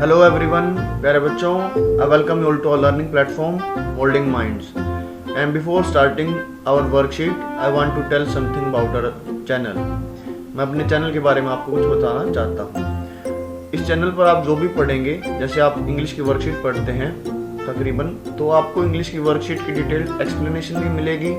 Hello everyone, प्यारे बच्चों, I welcome you all to our learning platform Molding Minds. And before starting our worksheet I want to tell something about our channel. मैं अपने channel के बारे में आपको कुछ बताना चाहता हूँ। इस चैनल पर आप जो भी पढ़ेंगे, जैसे आप इंग्लिश की वर्कशीट पढ़ते हैं तकरीबन, तो आपको इंग्लिश की वर्कशीट की डिटेल्ड एक्सप्लेनेशन भी मिलेगी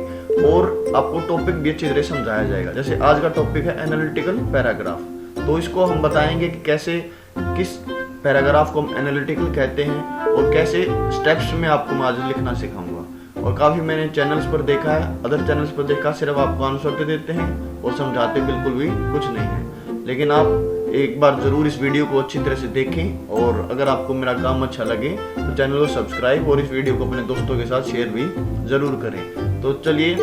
और आपको टॉपिक भी अच्छी तरह समझाया जाएगा। जैसे आज का टॉपिक है एनालिटिकल पैराग्राफ, तो इसको हम बताएंगे कि कैसे किस पैराग्राफ को हम एनालिटिकल कहते हैं और कैसे स्टेप्स में आपको मैं आज लिखना सिखाऊंगा। और काफ़ी मैंने चैनल्स पर देखा है, अदर चैनल्स पर देखा, सिर्फ आपको आंसर दे देते हैं और समझाते बिल्कुल भी कुछ नहीं है। लेकिन आप एक बार ज़रूर इस वीडियो को अच्छी तरह से देखें और अगर आपको मेरा काम अच्छा लगे तो चैनल को सब्सक्राइब और इस वीडियो को अपने दोस्तों के साथ शेयर भी ज़रूर करें। तो चलिए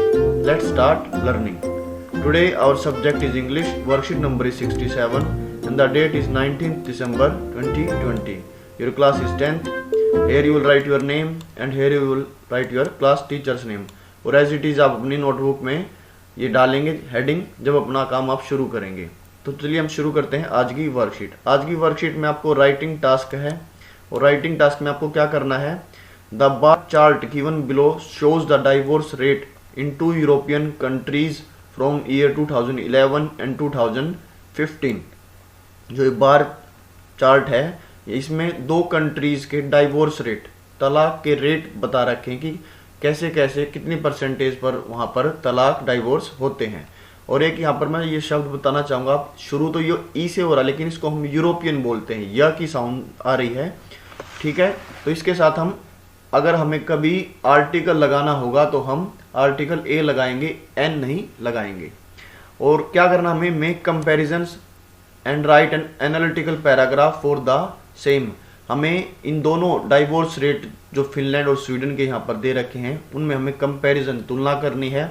let's start learning. Today our subject is English, worksheet number is 67 and the date is 19th December 2020. Your class is 10th. Here you will write your name and here you will write your class teacher's name. और as it is आप अपनी notebook में ये डालेंगे heading जब अपना काम आप शुरू करेंगे। तो चलिए हम शुरू करते हैं आज की वर्कशीट। आज की वर्कशीट में आपको राइटिंग टास्क है और राइटिंग टास्क में आपको क्या करना है। The bar chart given below shows the divorce rate in 2 European countries from year 2011 and 2015। जो ये बार चार्ट है इसमें 2 कंट्रीज के डाइवोर्स रेट, तलाक के रेट बता रखे हैं कि कैसे कैसे कितनी परसेंटेज पर वहाँ पर तलाक डाइवोर्स होते हैं। और एक यहाँ पर मैं ये शब्द बताना चाहूँगा, आप शुरू तो ये ई से हो रहा है लेकिन इसको हम यूरोपियन बोलते हैं, य की साउंड आ रही है, ठीक है। तो इसके साथ हम अगर हमें कभी आर्टिकल लगाना होगा तो हम आर्टिकल ए लगाएंगे, एन नहीं लगाएंगे। और क्या करना, हमें make comparisons and right an analytical paragraph for the same. हमें इन दोनों डाइवोर्स रेट जो फिनलैंड और स्वीडन के यहाँ पर दे रखे हैं उनमें हमें कंपैरिजन तुलना करनी है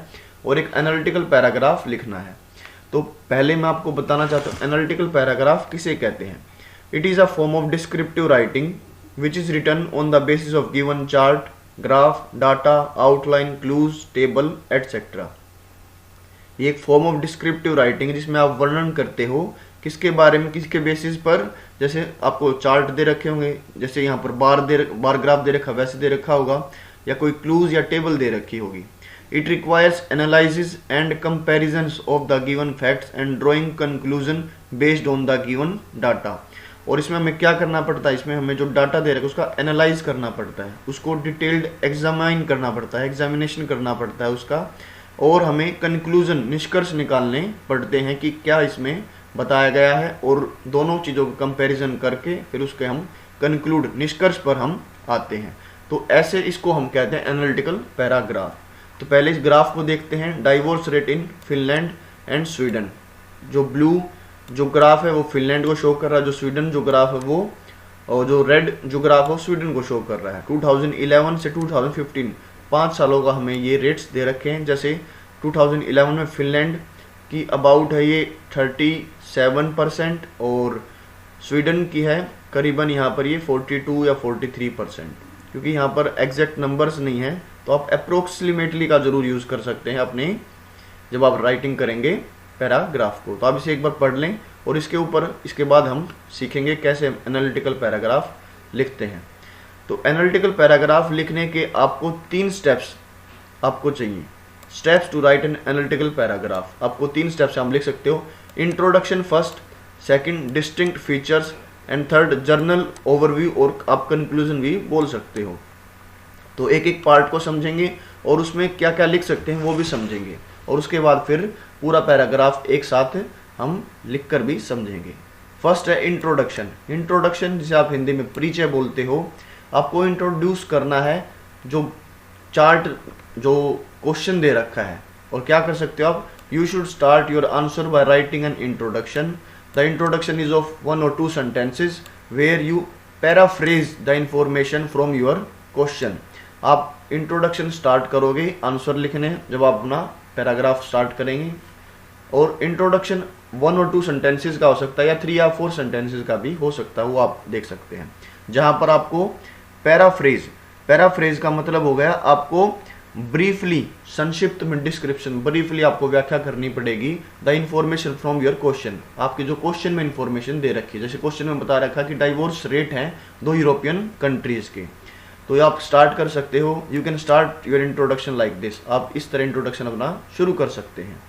और एक एनालिटिकल पैराग्राफ लिखना है। तो पहले मैं आपको बताना चाहता हूँ एनालिटिकल पैराग्राफ किसे कहते हैं। It is a form of descriptive writing which is written on the basis of given chart, graph, data, outline, clues, table etcetera. ये एक फॉर्म ऑफ डिस्क्रिप्टिव राइटिंग जिसमें आप वर्णन करते हो किसके बारे में, किसके बेसिस पर। जैसे आपको चार्ट दे रखे होंगे, जैसे यहाँ पर बार ग्राफ दे रखा वैसे दे रखा होगा, या कोई क्लूज या टेबल दे रखी होगी। It requires analysis and comparisons of the given facts and drawing conclusion based on the given data. और इसमें हमें क्या करना पड़ता है, इसमें हमें जो डाटा दे रखा है उसका एनालाइज करना पड़ता है, उसको डिटेल्ड एग्जामाइन करना पड़ता है, एग्जामिनेशन करना पड़ता है उसका। और हमें कंक्लूजन, निष्कर्ष निकालने पड़ते हैं कि क्या इसमें बताया गया है, और दोनों चीज़ों को कंपैरिजन करके फिर उसके हम कंक्लूड, निष्कर्ष पर हम आते हैं। तो ऐसे इसको हम कहते हैं एनालिटिकल पैराग्राफ। तो पहले इस ग्राफ को देखते हैं, divorce rate in Finland and Sweden. जो ब्लू जो ग्राफ है वो फिनलैंड को शो कर रहा है, जो स्वीडन जो ग्राफ है वो, और जो रेड जो ग्राफ है वो स्वीडन को शो कर रहा है। 2011 से 2015 5 सालों का हमें ये रेट्स दे रखे हैं। जैसे 2011 में फिनलैंड की अबाउट है ये 37% और स्वीडन की है करीबन यहाँ पर ये 42 या 43%। क्योंकि यहाँ पर एग्जैक्ट नंबर्स नहीं है तो आप अप्रोक्सीमेटली का ज़रूर यूज़ कर सकते हैं अपने जब आप राइटिंग करेंगे पैराग्राफ को। तो आप इसे एक बार पढ़ लें और इसके बाद हम सीखेंगे कैसे एनालिटिकल पैराग्राफ लिखते हैं। तो एनालिटिकल पैराग्राफ लिखने के आपको 3 स्टेप्स आपको चाहिए। Steps to write an analytical paragraph, आपको 3 स्टेप्स हम लिख सकते हो। Introduction first, second distinct features and third general overview, और आप कंक्लूजन भी बोल सकते हो। तो एक एक पार्ट को समझेंगे और उसमें क्या क्या लिख सकते हैं वो भी समझेंगे, और उसके बाद फिर पूरा पैराग्राफ एक साथ हम लिख कर भी समझेंगे। फर्स्ट है इंट्रोडक्शन। इंट्रोडक्शन जिसे आप हिंदी में परिचय बोलते हो। आपको इंट्रोड्यूस करना है जो चार्ट, जो क्वेश्चन दे रखा है। और क्या कर सकते हो आप, you should start your answer by writing an introduction. The introduction is of 1 or 2 sentences where you paraphrase the information from your question. आप इंट्रोडक्शन स्टार्ट करोगे आंसर लिखने जब आप अपना पैराग्राफ स्टार्ट करेंगे। और इंट्रोडक्शन 1 or 2 sentences का हो सकता है या 3 या 4 sentences का भी हो सकता है, वो आप देख सकते हैं। जहाँ पर आपको पैराफ्रेज का मतलब हो गया आपको ब्रीफली, संक्षिप्त में डिस्क्रिप्शन, ब्रीफली आपको व्याख्या करनी पड़ेगी the information from your question, आपके जो क्वेश्चन में इंफॉर्मेशन दे रखी है। जैसे क्वेश्चन में बता रखा कि डाइवोर्स रेट है 2 यूरोपियन कंट्रीज के, तो आप स्टार्ट कर सकते हो। You can start your introduction like this, आप इस तरह इंट्रोडक्शन अपना शुरू कर सकते हैं।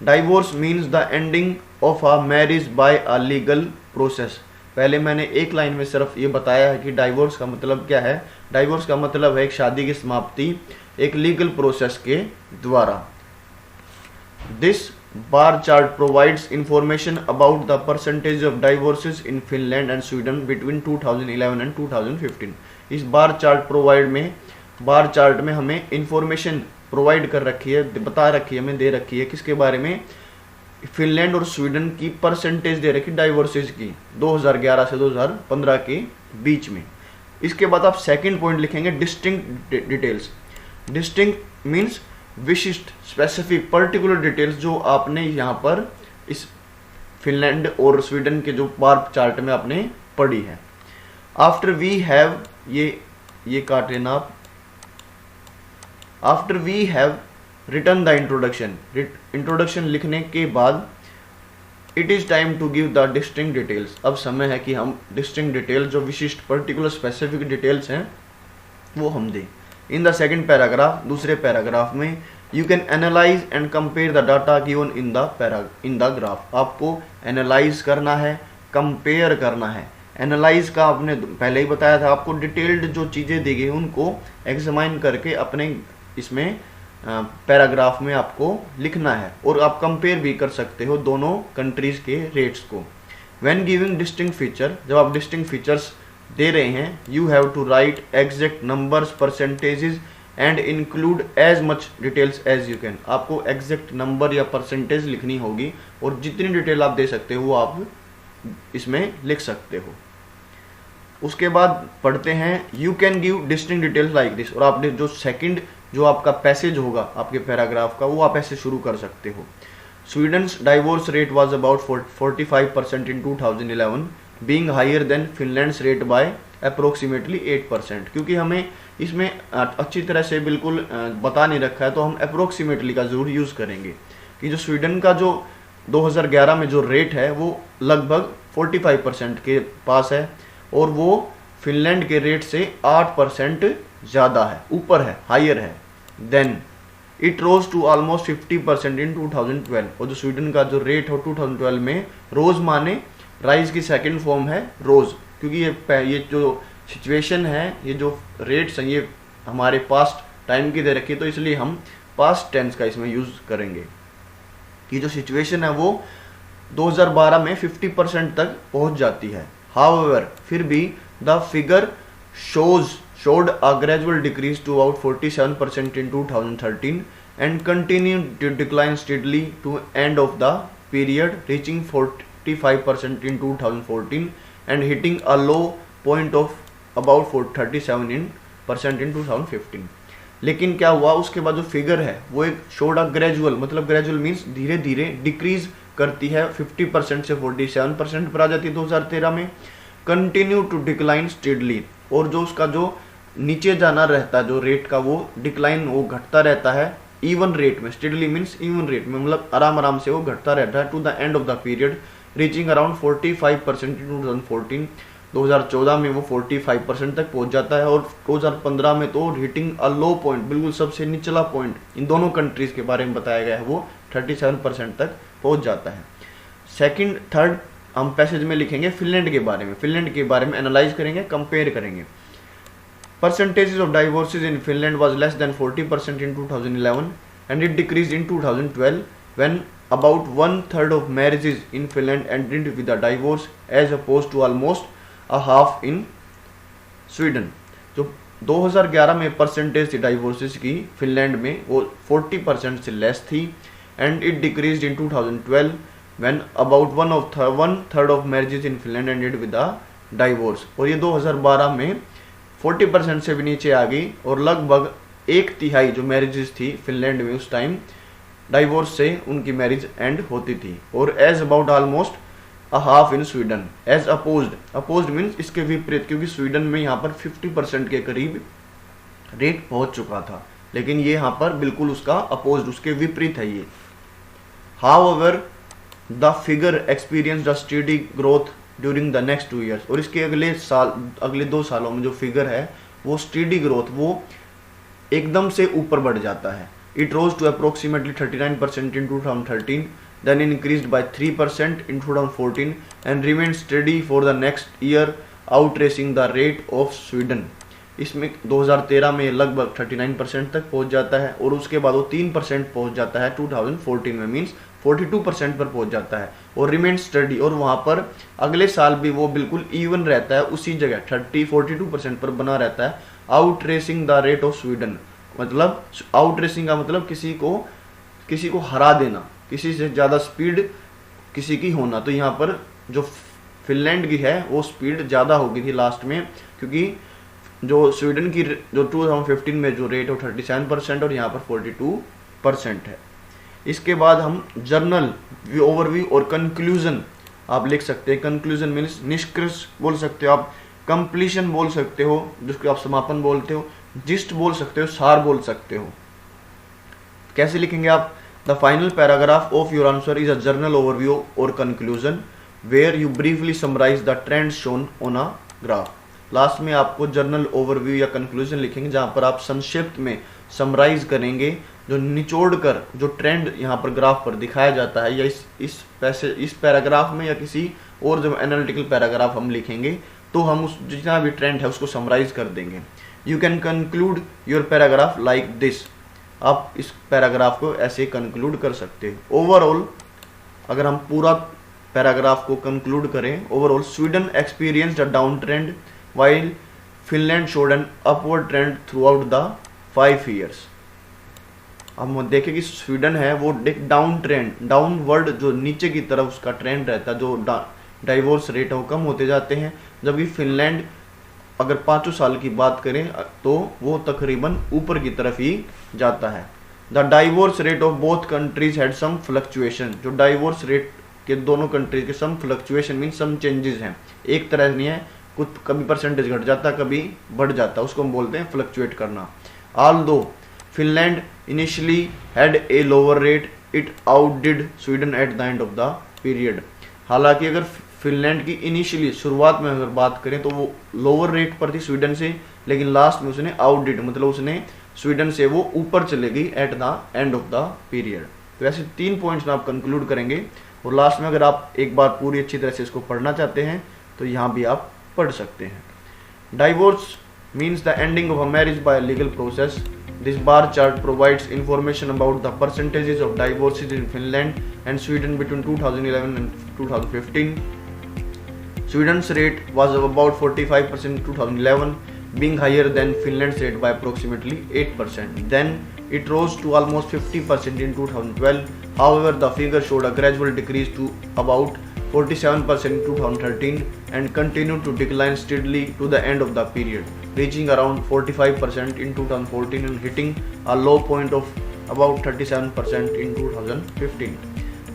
Divorce means the ending of a marriage bye a legal process. पहले मैंने एक लाइन में सिर्फ ये बताया है कि डाइवोर्स का मतलब क्या है। डाइवोर्स का मतलब है एक शादी की समाप्ति एक लीगल प्रोसेस के द्वारा। This bar chart provides information about the percentage of divorces in Finland and Sweden between 2011 and 2015। इस बार चार्ट में हमें इंफॉर्मेशन प्रोवाइड कर रखी है, बता रखी है, हमें दे रखी है किसके बारे में, फिनलैंड और स्वीडन की परसेंटेज दे रखी डाइवोर्सेस की 2011 से 2015 के बीच में। इसके बाद आप सेकंड पॉइंट लिखेंगे डिस्टिंक्ट डिटेल्स। डिस्टिंक्ट मीन्स विशिष्ट, स्पेसिफिक, पर्टिकुलर डिटेल्स जो आपने यहाँ पर इस फिनलैंड और स्वीडन के जो बार चार्ट में आपने पढ़ी है। आफ्टर वी हैव, ये काट लेना आप, after we have written the introduction लिखने के बाद it is time to give the distinct details. अब समय है कि हम डिस्टिंक्ट डिटेल्स, जो विशिष्ट, पर्टिकुलर, स्पेसिफिक डिटेल्स हैं, वो हम दें। इन द सेकंड पैराग्राफ, दूसरे पैराग्राफ में, you can analyse and compare the data given in the graph. आपको एनालाइज करना है, कंपेयर करना है। एनालाइज का आपने पहले ही बताया था, आपको डिटेल्ड जो चीज़ें दी गई उनको एग्जामाइन करके अपने इसमें पैराग्राफ में आपको लिखना है, और आप कंपेयर भी कर सकते हो दोनों कंट्रीज के रेट्स को। व्हेन गिविंग डिस्टिंक्ट फीचर, जब आप डिस्टिंक्ट फीचर्स दे रहे हैं, you have to write exact numbers, percentages and include as much details as you can. आपको एग्जैक्ट नंबर या परसेंटेज लिखनी होगी, और जितनी डिटेल आप दे सकते हो वो आप इसमें लिख सकते हो। उसके बाद पढ़ते हैं you can give distinct details like this, और आपने जो सेकंड जो आपका पैसेज होगा आपके पैराग्राफ का, वो आप ऐसे शुरू कर सकते हो। Sweden's divorce rate was about 45% in 2011, being higher than Finland's rate by approximately 8%। क्योंकि हमें इसमें अच्छी तरह से बिल्कुल बता नहीं रखा है, तो हम अप्रोक्सीमेटली का जरूर यूज़ करेंगे कि जो स्वीडन का जो 2011 में जो रेट है वो लगभग 45% के पास है, और वो फिनलैंड के रेट से 8% ज़्यादा है, ऊपर है, हायर है। Then it rose to almost 50% in 2012, और जो स्वीडन का जो रेट है 2012 में, रोज माने राइज की सेकंड फॉर्म है रोज, क्योंकि ये जो सिचुएशन है, ये जो रेट्स हैं, ये हमारे पास्ट टाइम की दे रखी है, तो इसलिए हम पास्ट टेंस का इसमें यूज करेंगे कि जो सिचुएशन है वो 2012 में 50% तक पहुंच जाती है। हाउएवर, फिर भी the figure showed a gradual decrease to about 47% in 2013 and continued to decline steadily to end of the period, reaching 45% in 2014 and hitting a low point of about 37% in 2015। लेकिन क्या हुआ, उसके बाद जो फिगर है वो एक शोड अ ग्रेजुअल, मतलब ग्रेजुअल मीन्स धीरे धीरे डिक्रीज करती है, 50% से 47% पर आ जाती है 2013 में, कंटिन्यू टू डिक्लाइन स्टेडली, और जो उसका जो नीचे जाना रहता है जो रेट का, वो डिक्लाइन, वो घटता रहता है इवन रेट में। स्टेडली मीन्स इवन रेट में, मतलब आराम आराम से वो घटता रहता है to the end of the period, reaching around 45% in 2014। 2014 में वो 45% तक पहुंच जाता है, और 2015 में तो हिटिंग अ लो पॉइंट, बिल्कुल सबसे निचला पॉइंट इन दोनों कंट्रीज के बारे में बताया गया है, वो 37% तक पहुंच जाता है। सेकंड थर्ड हम पैसेज में लिखेंगे फिनलैंड के बारे में, फिनलैंड के बारे में एनालाइज करेंगे, कंपेयर करेंगे। Percentages of divorces in Finland was less than 40% in 2011 and it decreased in 2012 when about 1/3 of marriages in Finland ended with a divorce as opposed to almost a half in Sweden। जो 2011 में percentage थी डाइवोर्सेस की Finland में, वो 40% से less थी, and it decreased in 2012 when about 1/3 of marriages in Finland ended with a divorce। और ये 2012 में 40% से भी नीचे आ गई, और लगभग 1/3 जो मैरिजेस थी फिनलैंड में उस टाइम डाइवोर्स से उनकी मैरिज एंड होती थी, और as about almost a half in Sweden. As opposed means इसके विपरीत, क्योंकि स्वीडन में यहाँ पर 50% के करीब रेट पहुँच चुका था, लेकिन ये यहाँ पर बिल्कुल उसका अपोजिट, उसके विपरीत है ये। However the figure experience the steady growth during the next 2 years, और इसके अगले 2 सालों में जो फिगर है वो स्टेडी ग्रोथ, वो एकदम से ऊपर बढ़ जाता है। It rose to approximately 39% in 2013, then increased by 3% in 2014 and remained steady for the next year, outracing the rate of Sweden। इसमें 2013 में लगभग 39% तक पहुंच जाता है और उसके बाद वो 3% पहुंच जाता है 2014 में, मीन्स 42% पर पहुंच जाता है और रिमेन स्टडी, और वहां पर अगले साल भी वो बिल्कुल इवन रहता है, उसी जगह 42% पर बना रहता है। Out racing the rate of Sweden, मतलब आउट रेसिंग का मतलब किसी को हरा देना, किसी से ज़्यादा स्पीड किसी की होना। तो यहाँ पर जो फिनलैंड की है वो स्पीड ज़्यादा हो गई थी लास्ट में, क्योंकि जो स्वीडन की जो 2015 में जो रेट है 37% और यहाँ पर 42% है। इसके बाद हम जर्नल ओवरव्यू और कंक्लूजन आप लिख सकते हैं। कंक्लूजन मीन्स निष्कर्ष बोल सकते हो आप, कंप्लीशन बोल सकते हो जिसको आप समापन बोलते हो, जिस्ट बोल सकते हो, सार बोल सकते हो। कैसे लिखेंगे आप? The final paragraph of your answer is a general overview और conclusion where you briefly summarise the trend shown on a graph. Last में आपको जर्नल ओवरव्यू या कंक्लूजन लिखेंगे जहां पर आप संक्षिप्त में समराइज करेंगे, जो निचोड़ कर जो ट्रेंड यहाँ पर ग्राफ पर दिखाया जाता है, या इस पैराग्राफ में या किसी और जब एनालिटिकल पैराग्राफ हम लिखेंगे तो हम उस जितना भी ट्रेंड है उसको समराइज कर देंगे। You can conclude your paragraph like this, आप इस पैराग्राफ को ऐसे कंक्लूड कर सकते हैं। ओवरऑल अगर हम पूरा पैराग्राफ को कंक्लूड करें, overall Sweden experienced a down trend while Finland showed an upward trend throughout the 5 years। अब हम देखें कि स्वीडन है वो एक डाउन ट्रेंड, डाउनवर्ड जो नीचे की तरफ उसका ट्रेंड रहता है, जो डाइवोर्स रेट है वो कम होते जाते हैं, जबकि फिनलैंड अगर 5 साल की बात करें तो वो तकरीबन ऊपर की तरफ ही जाता है। The divorce rate of both countries had some fluctuation, जो डाइवोर्स रेट के दोनों कंट्रीज के some fluctuation mean some changes हैं, एक तरह नहीं है, कुछ कभी परसेंटेज घट जाता कभी बढ़ जाता, उसको हम बोलते हैं फ्लक्चुएट करना। Although Finland initially had a lower rate, it outdid Sweden at the end of the period. हालांकि अगर फिनलैंड की इनिशियली शुरुआत में अगर बात करें तो वो लोअर रेट पर थी स्वीडन से, लेकिन लास्ट में उसने आउटडिड मतलब उसने स्वीडन से वो ऊपर चले गई eight the end of the period. तो ऐसे 3 पॉइंट्स में आप कंक्लूड करेंगे और लास्ट में अगर आप एक बार पूरी अच्छी तरह से इसको पढ़ना चाहते हैं तो यहाँ भी आप पढ़ सकते हैं। Divorce means the ending of a marriage by legal process. This bar chart provides information about the percentages of divorces in Finland and Sweden between 2011 and 2015. Sweden's rate was about 45% in 2011, being higher than Finland's rate by approximately 8%. Then it rose to almost 50% in 2012. However, the figure showed a gradual decrease to about 47% in 2013 and continued to decline steadily to the end of the period, reaching around 45% in 2014 and hitting a low point of about 37% in 2015.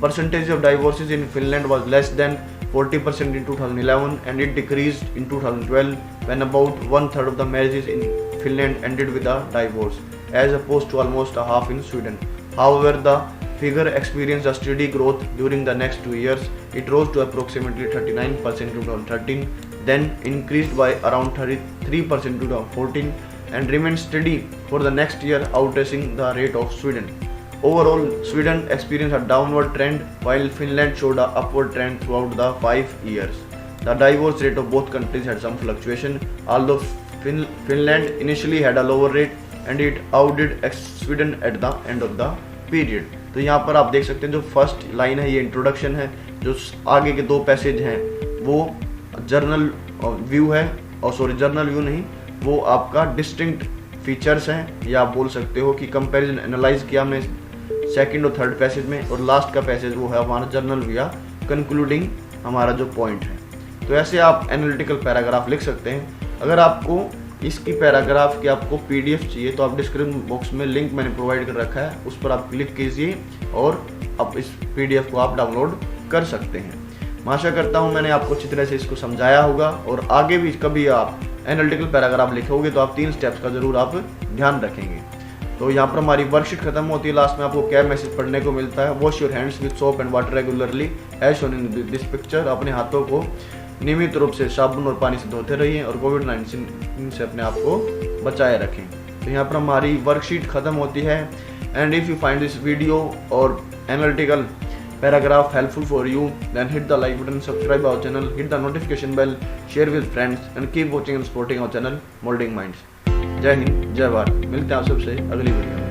Percentage of divorces in Finland was less than 40% in 2011 and it decreased in 2012 when about 1/3 of the marriages in Finland ended with a divorce, as opposed to almost a half in Sweden. However, the figure experienced a steady growth during the next 2 years. It rose to approximately 39% in 2013, then increased by around 33% in 2014 and remained steady for the next year, outracing the rate of Sweden. Overall, Sweden experienced a downward trend while Finland showed an upward trend throughout the 5 years. The divorce rate of both countries had some fluctuation, although Finland initially had a lower rate and it outdid Sweden at the end of the period. तो यहाँ पर आप देख सकते हैं जो first line है ये इंट्रोडक्शन है, जो आगे के 2 पैसेज हैं वो जर्नल व्यू है, और सॉरी जर्नल व्यू नहीं, वो आपका डिस्टिंक्ट फीचर्स हैं, या आप बोल सकते हो कि कंपैरिजन एनालाइज किया हमने सेकंड और थर्ड पैसेज में, और लास्ट का पैसेज वो है हमारा जर्नल व्यू या कंक्लूडिंग हमारा जो पॉइंट है। तो ऐसे आप एनालिटिकल पैराग्राफ लिख सकते हैं। अगर आपको इसकी पैराग्राफ की आपको पीडीएफ चाहिए तो आप डिस्क्रिप्शन बॉक्स में लिंक मैंने प्रोवाइड कर रखा है, उस पर आप क्लिक कीजिए और आप इस पीडीएफ को आप डाउनलोड कर सकते हैं। मैं आशा करता हूँ मैंने आपको अच्छी तरह से इसको समझाया होगा, और आगे भी कभी आप एनालिटिकल पैराग्राफ लिखोगे तो आप 3 स्टेप्स का ज़रूर आप ध्यान रखेंगे। तो यहाँ पर हमारी वर्कशीट खत्म होती है। लास्ट में आपको क्या मैसेज पढ़ने को मिलता है, wash your hands with soap and water regularly as shown in this picture. अपने हाथों को नियमित रूप से साबुन और पानी से धोते रहिए और कोविड-19 से अपने आप को बचाए रखें। तो यहाँ पर हमारी वर्कशीट खत्म होती है। And if you find this video और analytical paragraph helpful for you, then hit the like button, subscribe our channel, hit the notification bell, share with friends and keep watching and supporting our channel Molding Minds। जय हिंद, जय भारत। मिलते हैं आप सबसे अगली video में।